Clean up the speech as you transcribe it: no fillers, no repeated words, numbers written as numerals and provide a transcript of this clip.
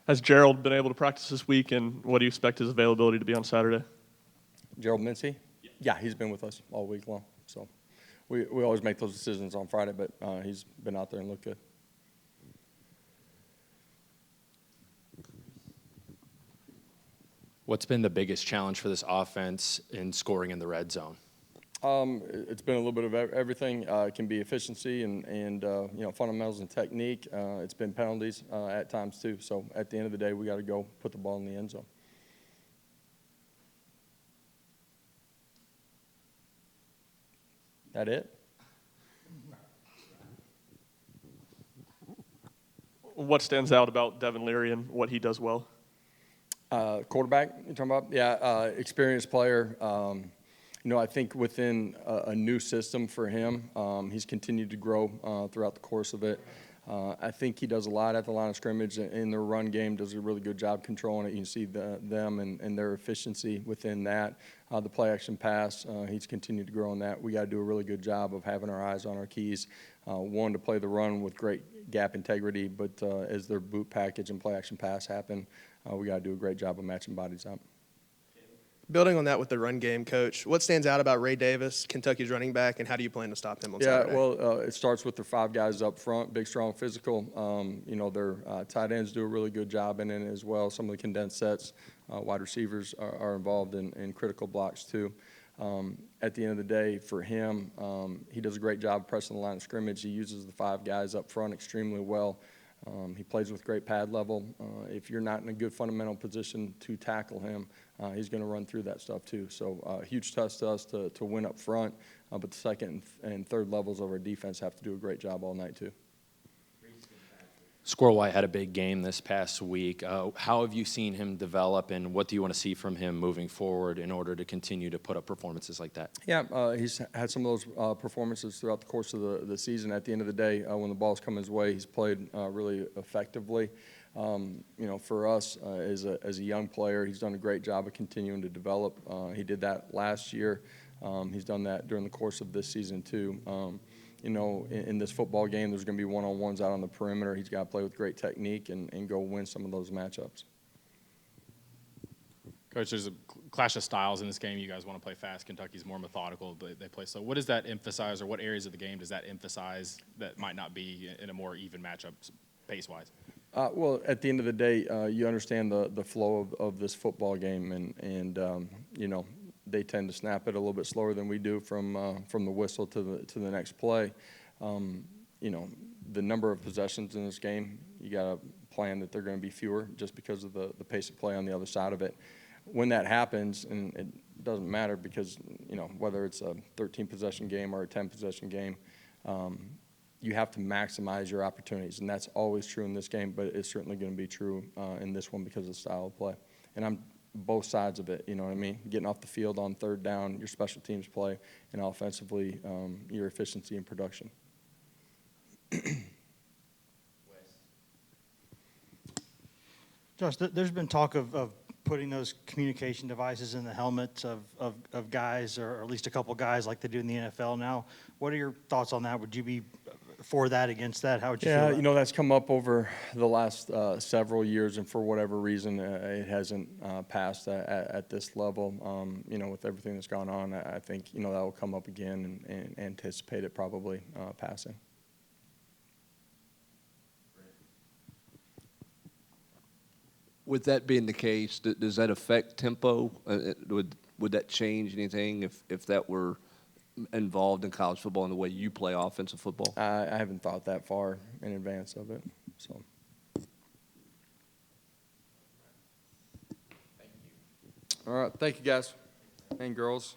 Has Gerald been able to practice this week, and what do you expect his availability to be on Saturday? Gerald Mincy? Yeah, he's been with us all week long. So we always make those decisions on Friday, but he's been out there and looked good. What's been the biggest challenge for this offense in scoring in the red zone? It's been a little bit of everything. It can be efficiency and fundamentals and technique. It's been penalties at times too. So at the end of the day, we got to go put the ball in the end zone. That it? What stands out about Devin Leary and what he does well? Quarterback, you're talking about? Yeah, experienced player. I think within a new system for him, he's continued to grow throughout the course of it. I think he does a lot at the line of scrimmage in their run game, does a really good job controlling it. You can see them and their efficiency within that. The play action pass, he's continued to grow in that. We got to do a really good job of having our eyes on our keys. One, to play the run with great gap integrity, but as their boot package and play action pass happen, we got to do a great job of matching bodies up. Building on that with the run game, Coach, what stands out about Ray Davis, Kentucky's running back, and how do you plan to stop him on Saturday? Yeah, well, it starts with their 5 guys up front, big, strong, physical. Their tight ends do a really good job in it as well. Some of the condensed sets, wide receivers are involved in critical blocks too. At the end of the day, for him, he does a great job pressing the line of scrimmage. He uses the 5 guys up front extremely well. He plays with great pad level. If you're not in a good fundamental position to tackle him, he's going to run through that stuff too. So huge test to us to win up front, but the second and third levels of our defense have to do a great job all night too. Squir White had a big game this past week. How have you seen him develop, and what do you want to see from him moving forward in order to continue to put up performances like that? Yeah, he's had some of those performances throughout the course of the season. At the end of the day, when the ball's come his way, he's played really effectively. For us as a young player, he's done a great job of continuing to develop. He did that last year. He's done that during the course of this season too. In this football game, there's going to be one-on-ones out on the perimeter. He's got to play with great technique and go win some of those matchups. Coach, there's a clash of styles in this game. You guys want to play fast. Kentucky's more methodical, but they play slow. What does that emphasize, or what areas of the game does that emphasize that might not be in a more even matchup pace-wise? Well, at the end of the day, you understand the flow of this football game, and they tend to snap it a little bit slower than we do from the whistle to the next play. The number of possessions in this game, you got to plan that they're going to be fewer just because of the pace of play on the other side of it. When that happens, and it doesn't matter because whether it's a 13-possession game or a 10-possession game, you have to maximize your opportunities, and that's always true in this game, but it's certainly going to be true in this one because of the style of play. And I'm both sides of it, you know what I mean? Getting off the field on third down, your special teams play, and offensively, your efficiency and production. Josh, there's been talk of putting those communication devices in the helmets of guys, or at least a couple guys like they do in the NFL now. What are your thoughts on that? Would you be for that, against that? How would you feel? Yeah, that's come up over the last several years, and for whatever reason, it hasn't passed at this level. With everything that's gone on, I think, that will come up again and anticipate it probably passing. With that being the case, does that affect tempo? Would that change anything if that were involved in college football in the way you play offensive football? I haven't thought that far in advance of it. So. Thank you. All right, thank you guys and girls.